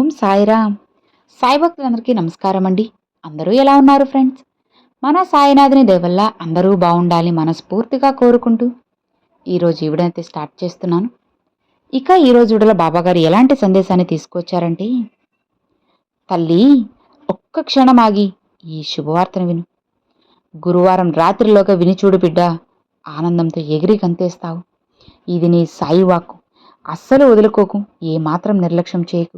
ఓం సాయిరామ్. సాయి భక్తులందరికీ నమస్కారం అండి. అందరూ ఎలా ఉన్నారు ఫ్రెండ్స్? మన సాయినాథుని దయ వల్ల అందరూ బాగుండాలి మనస్ఫూర్తిగా కోరుకుంటూ ఈరోజు ఈ వీడియోనైతే స్టార్ట్ చేస్తున్నాను. ఇక ఈరోజు వీడియోలో బాబాగారు ఎలాంటి సందేశాన్ని తీసుకొచ్చారంటే, తల్లి ఒక్క క్షణం ఆగి ఈ శుభవార్తను విను. గురువారం రాత్రిలోగా విని చూడు బిడ్డ, ఆనందంతో ఎగిరి గంతేస్తావు. ఇది నీ సాయి వాక్కు. అస్సలు వదులుకోకు, ఏమాత్రం నిర్లక్ష్యం చేయకు.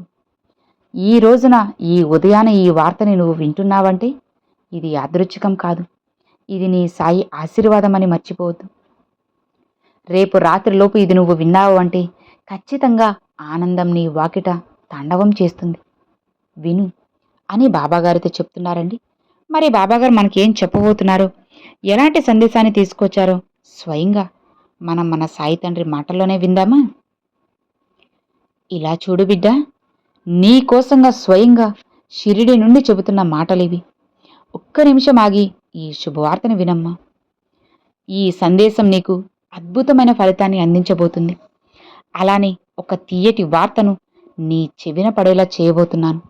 ఈ రోజున ఈ ఉదయాన ఈ వార్తని నువ్వు వింటున్నావంటే ఇది యాదృచ్ఛికం కాదు, ఇది నీ సాయి ఆశీర్వాదం అని మర్చిపోవద్దు. రేపు రాత్రిలోపు ఇది నువ్వు విన్నావు అంటే ఖచ్చితంగా ఆనందం నీ వాకిట తాండవం చేస్తుంది. విను అని బాబాగారితో చెప్తున్నారండి. మరి బాబాగారు మనకేం చెప్పబోతున్నారో, ఎలాంటి సందేశాన్ని తీసుకొచ్చారో స్వయంగా మనం మన సాయి తండ్రి మాటల్లోనే విందామా? ఇలా చూడు బిడ్డ, నీ కోసంగా స్వయంగా షిరిడి నుండి చెబుతున్న మాటలివి. ఒక్క నిమిషం ఆగి ఈ శుభవార్తను వినమ్మా. ఈ సందేశం నీకు అద్భుతమైన ఫలితాన్ని అందించబోతుంది. అలానే ఒక తీయటి వార్తను నీ చెవిన పడేలా చేయబోతున్నాను.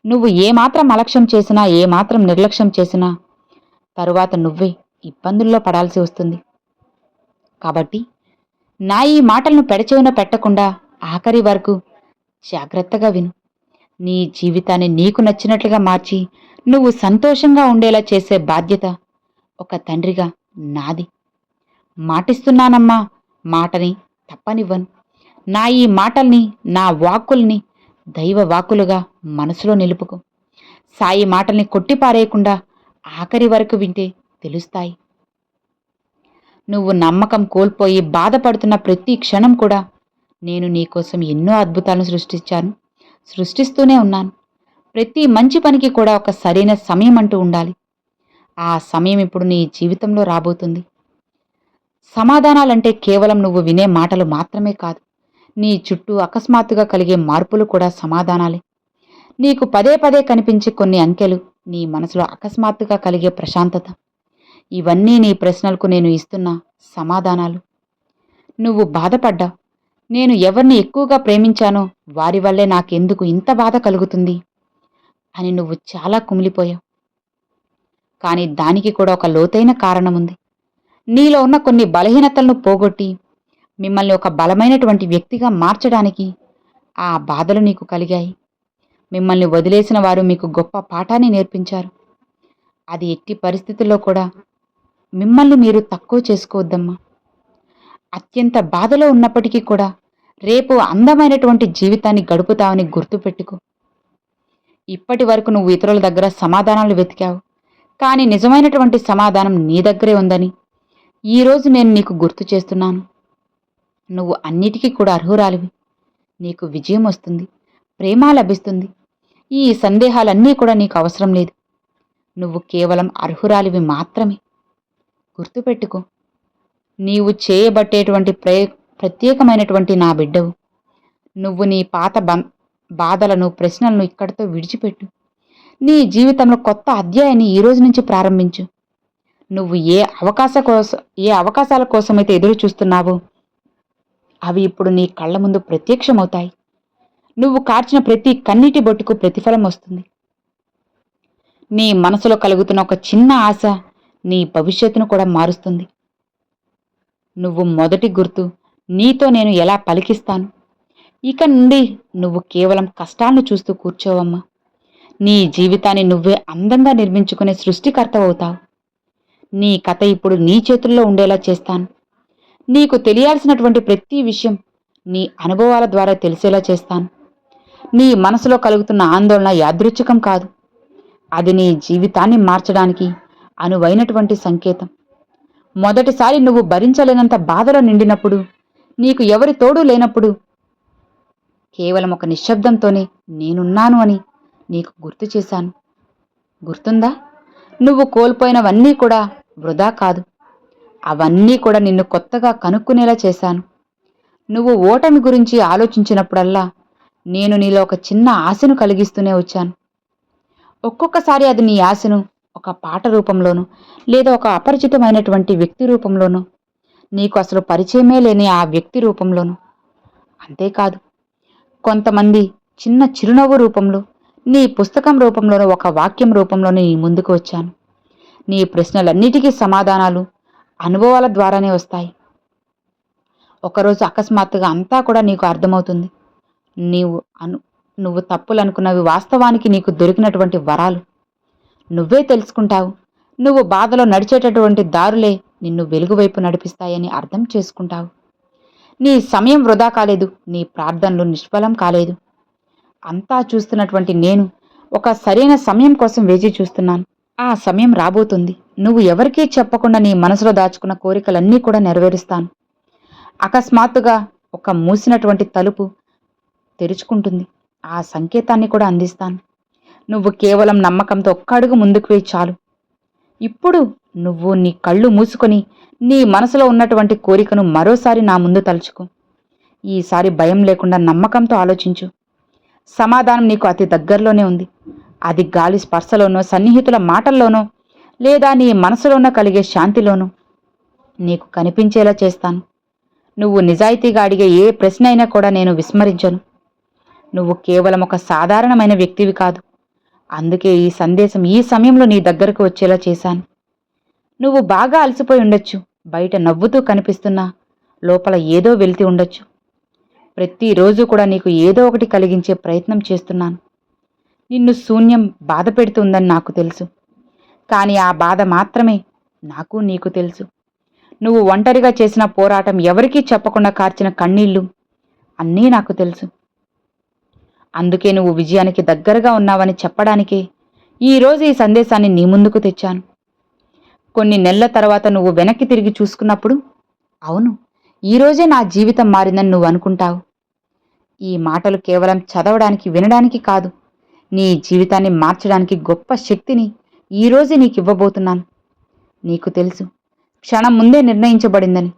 నువ్వు ఏమాత్రం అలక్ష్యం చేసినా, ఏమాత్రం నిర్లక్ష్యం చేసినా తరువాత నువ్వే ఇబ్బందుల్లో పడాల్సి వస్తుంది. కాబట్టి నా ఈ మాటలను పెడచెవిన పెట్టకుండా ఆఖరి వరకు జాగ్రత్తగా విను. నీ జీవితాన్ని నీకు నచ్చినట్లుగా మార్చి నువ్వు సంతోషంగా ఉండేలా చేసే బాధ్యత ఒక తండ్రిగా నాది. మాటిస్తున్నానమ్మా, మాటని తప్పనివ్వను. నా ఈ మాటల్ని, నా వాక్కుల్ని దైవ వాక్కులుగా మనసులో నిలుపుకో. సాయి మాటల్ని కొట్టిపారేయకుండా ఆఖరి వరకు వింటే తెలుస్తాయి. నువ్వు నమ్మకం కోల్పోయి బాధపడుతున్న ప్రతి క్షణం కూడా నేను నీకోసం ఎన్నో అద్భుతాలను సృష్టిస్తూనే ఉన్నాను. ప్రతి మంచి పనికి కూడా ఒక సరైన సమయం అంటూ ఉండాలి. ఆ సమయం ఇప్పుడు నీ జీవితంలో రాబోతుంది. సమాధానాలంటే కేవలం నువ్వు వినే మాటలు మాత్రమే కాదు, నీ చుట్టూ అకస్మాత్తుగా కలిగే మార్పులు కూడా సమాధానాలే. నీకు పదే పదే కనిపించే కొన్ని అంకెలు, నీ మనసులో అకస్మాత్తుగా కలిగే ప్రశాంతత, ఇవన్నీ నీ ప్రశ్నలకు నేను ఇస్తున్న సమాధానాలు. నువ్వు బాధపడ్డా, నేను ఎవరిని ఎక్కువగా ప్రేమించానో వారి వల్లే నాకెందుకు ఇంత బాధ కలుగుతుంది అని నువ్వు చాలా కుమిలిపోయావు. కానీ దానికి కూడా ఒక లోతైన కారణం ఉంది. నీలో ఉన్న కొన్ని బలహీనతలను పోగొట్టి మిమ్మల్ని ఒక బలమైనటువంటి వ్యక్తిగా మార్చడానికి ఆ బాధలు నీకు కలిగాయి. మిమ్మల్ని వదిలేసిన వారు మీకు గొప్ప పాఠాన్ని నేర్పించారు. అది ఎట్టి పరిస్థితుల్లో కూడా మిమ్మల్ని మీరు తక్కువ చేసుకోవద్దమ్మా. అత్యంత బాధలో ఉన్నప్పటికీ కూడా రేపు అందమైనటువంటి జీవితాన్ని గడుపుతావని గుర్తుపెట్టుకో. ఇప్పటి వరకు నువ్వు ఇతరుల దగ్గర సమాధానాలు వెతికావు, కానీ నిజమైనటువంటి సమాధానం నీ దగ్గరే ఉందని ఈరోజు నేను నీకు గుర్తు చేస్తున్నాను. నువ్వు అన్నిటికీ కూడా అర్హురాలివి. నీకు విజయం వస్తుంది, ప్రేమ లభిస్తుంది. ఈ సందేహాలన్నీ కూడా నీకు అవసరం లేదు. నువ్వు కేవలం అర్హురాలివి మాత్రమే. గుర్తుపెట్టుకో, నీవు చేయబట్టేటువంటి ప్రత్యేకమైనటువంటి నా బిడ్డవు. నువ్వు నీ పాత బాధలను, ప్రశ్నలను ఇక్కడితో విడిచిపెట్టు. నీ జీవితంలో కొత్త అధ్యాయాన్ని ఈ రోజు నుంచి ప్రారంభించు. నువ్వు ఏ అవకాశాల కోసమైతే ఎదురు చూస్తున్నావో అవి ఇప్పుడు నీ కళ్ళ ముందు ప్రత్యక్షమవుతాయి. నువ్వు కార్చిన ప్రతి కన్నీటి బొట్టుకు ప్రతిఫలం వస్తుంది. నీ మనసులో కలుగుతున్న ఒక చిన్న ఆశ నీ భవిష్యత్తును కూడా మారుస్తుంది. నువ్వు మొదటి గుర్తు నీతో నేను ఎలా పలికిస్తాను. ఇక నుండి నువ్వు కేవలం కష్టాలను చూస్తూ కూర్చోవమ్మా. నీ జీవితాన్ని నువ్వే అందంగా నిర్మించుకునే సృష్టికర్తవవుతావు. నీ కథ ఇప్పుడు నీ చేతుల్లో ఉండేలా చేస్తాను. నీకు తెలియాల్సినటువంటి ప్రతి విషయం నీ అనుభవాల ద్వారా తెలిసేలా చేస్తాను. నీ మనసులో కలుగుతున్న ఆందోళన యాదృచ్ఛికం కాదు, అది నీ జీవితాన్ని మార్చడానికి అనువైనటువంటి సంకేతం. మొదటిసారి నువ్వు భరించలేనంత బాధలో నిండినప్పుడు, నీకు ఎవరి తోడు లేనప్పుడు కేవలం ఒక నిశ్శబ్దంతోనే నేనున్నాను అని నీకు గుర్తు చేశాను. గుర్తుందా? నువ్వు కోల్పోయినవన్నీ కూడా వృధా కాదు. అవన్నీ కూడా నిన్ను కొత్తగా కనుక్కునేలా చేశాను. నువ్వు ఓటమి గురించి ఆలోచించినప్పుడల్లా నేను నీలో ఒక చిన్న ఆశను కలిగిస్తూనే వచ్చాను. ఒక్కొక్కసారి అది నీ ఆశను ఒక పాట రూపంలోనూ, లేదా ఒక అపరిచితమైనటువంటి వ్యక్తి రూపంలోనూ, నీకు అసలు పరిచయమే లేని ఆ వ్యక్తి రూపంలోనూ. అంతేకాదు, కొంతమంది చిన్న చిరునవ్వు రూపంలో, నీ పుస్తకం రూపంలోనో, ఒక వాక్యం రూపంలోనే నీ ముందుకు వచ్చాను. నీ ప్రశ్నలన్నిటికీ సమాధానాలు అనుభవాల ద్వారానే వస్తాయి. ఒకరోజు అకస్మాత్తుగా అంతా కూడా నీకు అర్థమవుతుంది. నీవు అను నువ్వు తప్పులనుకున్నవి వాస్తవానికి నీకు దొరికినటువంటి వరాలు. నువ్వే తెలుసుకుంటావు. నువ్వు బాధలో నడిచేటటువంటి దారులే నిన్ను వెలుగువైపు నడిపిస్తాయని అర్థం చేసుకుంటావు. నీ సమయం వృధా కాలేదు. నీ ప్రార్థనలు నిష్ఫలం కాలేదు. అంతా చూస్తున్నటువంటి నేను ఒక సరైన సమయం కోసం వేచి చూస్తున్నాను. ఆ సమయం రాబోతుంది. నువ్వు ఎవరికీ చెప్పకుండా నీ మనసులో దాచుకున్న కోరికలన్నీ కూడా నెరవేరుస్తాను. అకస్మాత్తుగా ఒక మూసినటువంటి తలుపు తెరుచుకుంటుంది. ఆ సంకేతాన్ని కూడా అందిస్తాను. నువ్వు కేవలం నమ్మకంతో ఒక్క అడుగు ముందుకు వేయి చాలు. ఇప్పుడు నువ్వు నీ కళ్ళు మూసుకొని నీ మనసులో ఉన్నటువంటి కోరికను మరోసారి నా ముందు తలుచుకో. ఈసారి భయం లేకుండా నమ్మకంతో ఆలోచించు. సమాధానం నీకు అతి దగ్గరలోనే ఉంది. అది గాలి స్పర్శలోనో, సన్నిహితుల మాటల్లోనో, లేదా నీ మనసులోనో కలిగే శాంతిలోనో నీకు కనిపించేలా చేస్తాను. నువ్వు నిజాయితీగా అడిగే ఏ ప్రశ్న అయినా కూడా నేను విస్మరించను. నువ్వు కేవలం ఒక సాధారణమైన వ్యక్తివి కాదు. అందుకే ఈ సందేశం ఈ సమయంలో నీ దగ్గరకు వచ్చేలా చేశాను. నువ్వు బాగా అలసిపోయి ఉండొచ్చు. బయట నవ్వుతూ కనిపిస్తున్నా లోపల ఏదో వెలితి ఉండొచ్చు. ప్రతిరోజు కూడా నీకు ఏదో ఒకటి కలిగించే ప్రయత్నం చేస్తున్నాను. నిన్ను శూన్యం బాధ పెడుతుందని నాకు తెలుసు. కానీ ఆ బాధ మాత్రమే నాకు నీకు తెలుసు. నువ్వు ఒంటరిగా చేసిన పోరాటం, ఎవరికీ చెప్పకుండా కార్చిన కన్నీళ్లు అన్నీ నాకు తెలుసు. అందుకే నువ్వు విజయానికి దగ్గరగా ఉన్నావని చెప్పడానికే ఈరోజు ఈ సందేశాన్ని నీ ముందుకు తెచ్చాను. కొన్ని నెలల తర్వాత నువ్వు వెనక్కి తిరిగి చూసుకున్నప్పుడు, అవును, ఈరోజే నా జీవితం మారిందని నువ్వు అనుకుంటావు. ఈ మాటలు కేవలం చదవడానికి, వినడానికి కాదు, నీ జీవితాన్ని మార్చడానికి గొప్ప శక్తిని ఈరోజే నీకు ఇవ్వబోతున్నాను. నీకు తెలుసు, క్షణం ముందే నిర్ణయించబడిందని.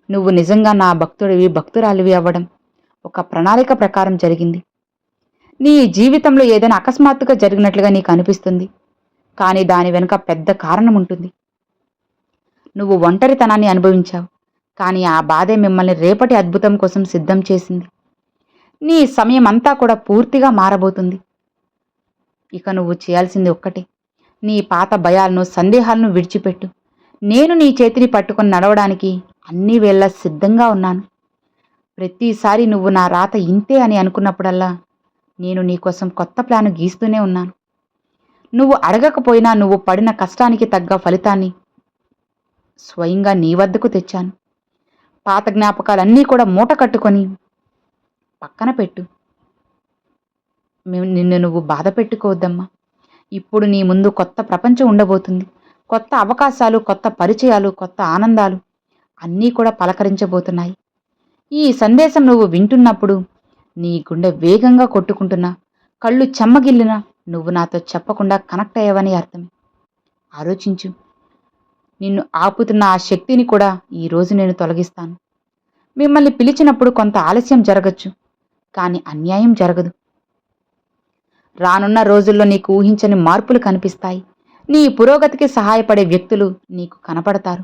నువ్వు నిజంగా నా భక్తుడివి, భక్తురాలివి అవ్వడం ఒక ప్రణాళిక ప్రకారం జరిగింది. నీ జీవితంలో ఏదైనా అకస్మాత్తుగా జరిగినట్లుగా నీకు అనిపిస్తుంది. కానీ దాని వెనుక పెద్ద కారణం ఉంటుంది. నువ్వు ఒంటరితనాన్ని అనుభవించావు. కానీ ఆ బాధే మిమ్మల్ని రేపటి అద్భుతం కోసం సిద్ధం చేసింది. నీ సమయం అంతా కూడా పూర్తిగా మారబోతుంది. ఇక నువ్వు చేయాల్సింది ఒక్కటే, నీ పాత భయాలను, సందేహాలను విడిచిపెట్టు. నేను నీ చేతిని పట్టుకొని నడవడానికి అన్ని వేళ సిద్ధంగా ఉన్నాను. ప్రతిసారి నువ్వు నా రాత ఇంతే అని అనుకున్నప్పుడల్లా నేను నీకోసం కొత్త ప్లాను గీస్తూనే ఉన్నాను. నువ్వు అడగకపోయినా నువ్వు పడిన కష్టానికి తగ్గ ఫలితాన్ని స్వయంగా నీ వద్దకు తెచ్చాను. పాత జ్ఞాపకాలన్నీ కూడా మూట కట్టుకొని పక్కన పెట్టు. నిన్ను నువ్వు బాధ పెట్టుకోవద్దమ్మా. ఇప్పుడు నీ ముందు కొత్త ప్రపంచం ఉండబోతుంది. కొత్త అవకాశాలు, కొత్త పరిచయాలు, కొత్త ఆనందాలు అన్నీ కూడా పలకరించబోతున్నాయి. ఈ సందేశం నువ్వు వింటున్నప్పుడు నీ గుండె వేగంగా కొట్టుకుంటున్నా, కళ్ళు చెమ్మగిల్లినా నువ్వు నాతో చెప్పకుండా కనెక్ట్ అయ్యావని అర్థం. ఆలోచించు. నిన్ను ఆపుతున్న ఆ శక్తిని కూడా ఈరోజు నేను తొలగిస్తాను. మిమ్మల్ని పిలిచినప్పుడు కొంత ఆలస్యం జరగచ్చు, కానీ అన్యాయం జరగదు. రానున్న రోజుల్లో నీకు ఊహించని మార్పులు కనిపిస్తాయి. నీ పురోగతికి సహాయపడే వ్యక్తులు నీకు కనపడతారు.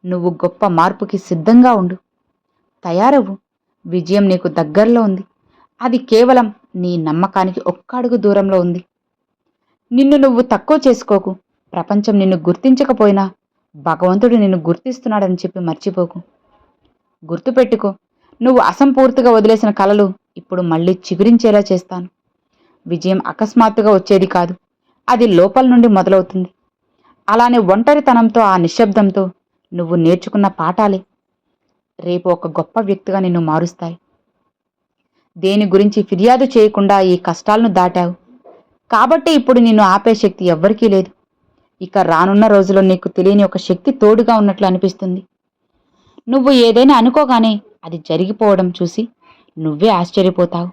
నువ్వు గొప్ప మార్పుకి సిద్ధంగా ఉండు. తయారవు. విజయం నీకు దగ్గరలో ఉంది. అది కేవలం నీ నమ్మకానికి ఒక్క అడుగు దూరంలో ఉంది. నిన్ను నువ్వు తక్కువ చేసుకోకు. ప్రపంచం నిన్ను గుర్తించకపోయినా భగవంతుడు నిన్ను గుర్తిస్తున్నాడని చెప్పి మర్చిపోకు. గుర్తుపెట్టుకో, నువ్వు అసంపూర్తిగా వదిలేసిన కలలు ఇప్పుడు మళ్ళీ చిగురించేలా చేస్తాను. విజయం అకస్మాత్తుగా వచ్చేది కాదు, అది లోపల నుండి మొదలవుతుంది. అలానే ఒంటరితనంతో, ఆ నిశ్శబ్దంతో నువ్వు నేర్చుకున్న పాఠాలే రేపు ఒక గొప్ప వ్యక్తిగా నిన్ను మారుస్తాయి. దేని గురించి ఫిర్యాదు చేయకుండా ఈ కష్టాలను దాటావు కాబట్టి ఇప్పుడు నిన్ను ఆపే శక్తి ఎవ్వరికీ లేదు. ఇక రానున్న రోజుల్లో నీకు తెలియని ఒక శక్తి తోడుగా ఉన్నట్లు అనిపిస్తుంది. నువ్వు ఏదైనా అనుకోగానే అది జరిగిపోవడం చూసి నువ్వే ఆశ్చర్యపోతావు.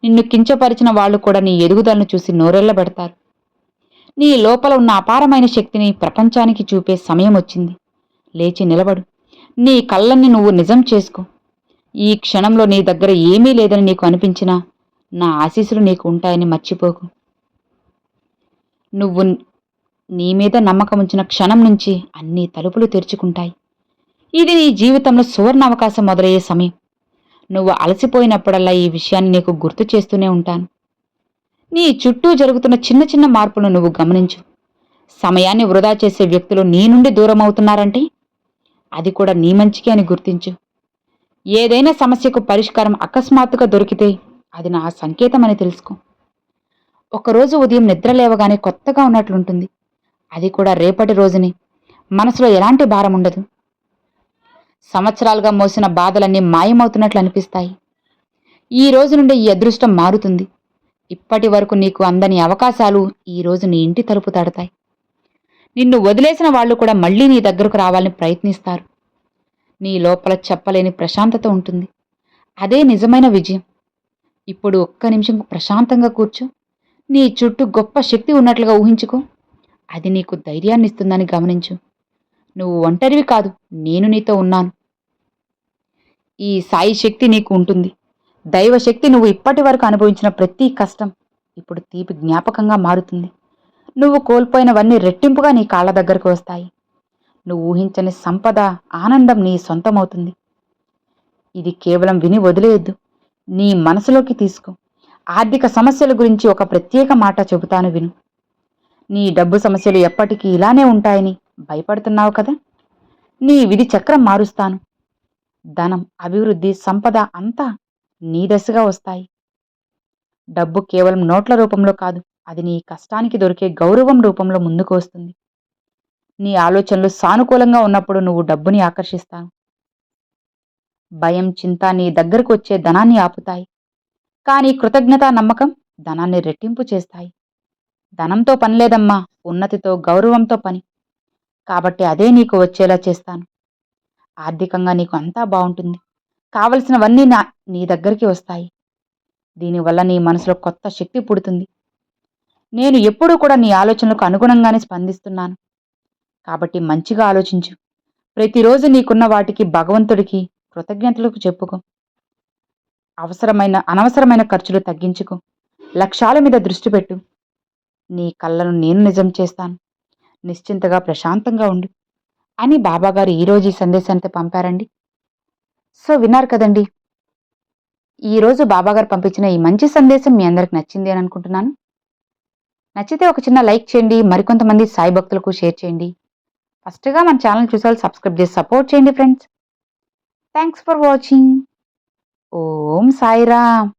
నిన్ను కించపరిచిన వాళ్ళు కూడా నీ ఎదుగుదలను చూసి నోరెళ్లబెడతారు. నీ లోపల ఉన్న అపారమైన శక్తిని ప్రపంచానికి చూపే సమయం వచ్చింది. లేచి నిలబడు. నీ కళ్ళన్ని నువ్వు నిజం చేసుకో. ఈ క్షణంలో నీ దగ్గర ఏమీ లేదని నీకు అనిపించినా నా ఆశీస్సులు నీకు ఉంటాయని మర్చిపోకు. నువ్వు నీ మీద నమ్మకం ఉంచిన క్షణం నుంచి అన్ని తలుపులు తెరుచుకుంటాయి. ఇది నీ జీవితంలో సువర్ణ అవకాశం మొదలయ్యే సమయం. నువ్వు అలసిపోయినప్పుడల్లా ఈ విషయాన్ని నీకు గుర్తు చేస్తూనే ఉంటాను. నీ చుట్టూ జరుగుతున్న చిన్న చిన్న మార్పులను నువ్వు గమనించు. సమయాన్ని వృధా చేసే వ్యక్తులు నీ నుండి దూరమవుతున్నారంటే అది కూడా నీ మంచికే అని గుర్తించు. ఏదైనా సమస్యకు పరిష్కారం అకస్మాత్తుగా దొరికితే అది నా సంకేతమని తెలుసుకో. ఒకరోజు ఉదయం నిద్ర లేవగానే కొత్తగా ఉన్నట్లుంటుంది. అది కూడా రేపటి రోజుని. మనసులో ఎలాంటి భారం ఉండదు. సంవత్సరాలుగా మోసిన బాధలన్నీ మాయమవుతున్నట్లు అనిపిస్తాయి. ఈ రోజు నుండి ఈ అదృష్టం మారుతుంది. ఇప్పటి వరకు నీకు అందని అవకాశాలు ఈ రోజు నీ ఇంటి తలుపు తడతాయి. నిన్ను వదిలేసిన వాళ్ళు కూడా మళ్లీ నీ దగ్గరకు రావాలని ప్రయత్నిస్తారు. నీ లోపల చెప్పలేని ప్రశాంతత ఉంటుంది. అదే నిజమైన విజయం. ఇప్పుడు ఒక్క నిమిషం ప్రశాంతంగా కూర్చో. నీ చుట్టూ గొప్ప శక్తి ఉన్నట్లుగా ఊహించుకో. అది నీకు ధైర్యాన్నిస్తుందని గమనించు. నువ్వు ఒంటరివి కాదు, నేను నీతో ఉన్నాను. ఈ సాయి శక్తి నీకు ఉంటుంది. దైవశక్తి నువ్వు ఇప్పటి వరకు అనుభవించిన ప్రతి కష్టం ఇప్పుడు తీపి జ్ఞాపకంగా మారుతుంది. నువ్వు కోల్పోయినవన్నీ రెట్టింపుగా నీ కాళ్ళ దగ్గరకు వస్తాయి. నువ్వు ఊహించని సంపద, ఆనందం నీ సొంతమవుతుంది. ఇది కేవలం విని వదిలేయొద్దు. నీ మనసులోకి తీసుకో. ఆర్థిక సమస్యల గురించి ఒక ప్రత్యేక మాట చెబుతాను విను. నీ డబ్బు సమస్యలు ఎప్పటికీ ఇలానే ఉంటాయని భయపడుతున్నావు కదా? నీ విధి చక్రం మారుస్తాను. ధనం, అభివృద్ధి, సంపద అంతా నీ దశగా వస్తాయి. డబ్బు కేవలం నోట్ల రూపంలో కాదు, అది నీ కష్టానికి దొరికే గౌరవం రూపంలో ముందుకు వస్తుంది. నీ ఆలోచనలు సానుకూలంగా ఉన్నప్పుడు నువ్వు డబ్బుని ఆకర్షిస్తావు. భయం, చింత నీ దగ్గరకు వచ్చే ధనాన్ని ఆపుతాయి. కానీ కృతజ్ఞత, నమ్మకం ధనాన్ని రెట్టింపు చేస్తాయి. ధనంతో పనిలేదమ్మా, ఉన్నతితో, గౌరవంతో పని. కాబట్టి అదే నీకు వచ్చేలా చేస్తాను. ఆర్థికంగా నీకు అంతా బాగుంటుంది. కావలసినవన్నీ నీ దగ్గరికి వస్తాయి. దీనివల్ల నీ మనసులో కొత్త శక్తి పుడుతుంది. నేను ఎప్పుడూ కూడా నీ ఆలోచనలకు అనుగుణంగానే స్పందిస్తున్నాను. కాబట్టి మంచిగా ఆలోచించు. ప్రతిరోజు నీకున్న వాటికి భగవంతుడికి కృతజ్ఞతలకు చెప్పుకో. అనవసరమైన ఖర్చులు తగ్గించుకో. లక్ష్యాల మీద దృష్టి పెట్టు. నీ కళ్ళను నేను నిజం చేస్తాను. నిశ్చింతగా, ప్రశాంతంగా ఉండు అని బాబాగారు ఈరోజు ఈ సందేశాన్ని పంపారండి. సో విన్నారు కదండి. ఈరోజు బాబాగారు పంపించిన ఈ మంచి సందేశం మీ అందరికి నచ్చింది అని అనుకుంటున్నాను. నచ్చితే ఒక చిన్న లైక్ చేయండి. మరికొంతమంది సాయి భక్తులకు షేర్ చేయండి. ఫస్ట్గా మన ఛానల్ చూసారు, సబ్స్క్రైబ్ చేసి సపోర్ట్ చేయండి friends. Thanks for watching. Om Sairam.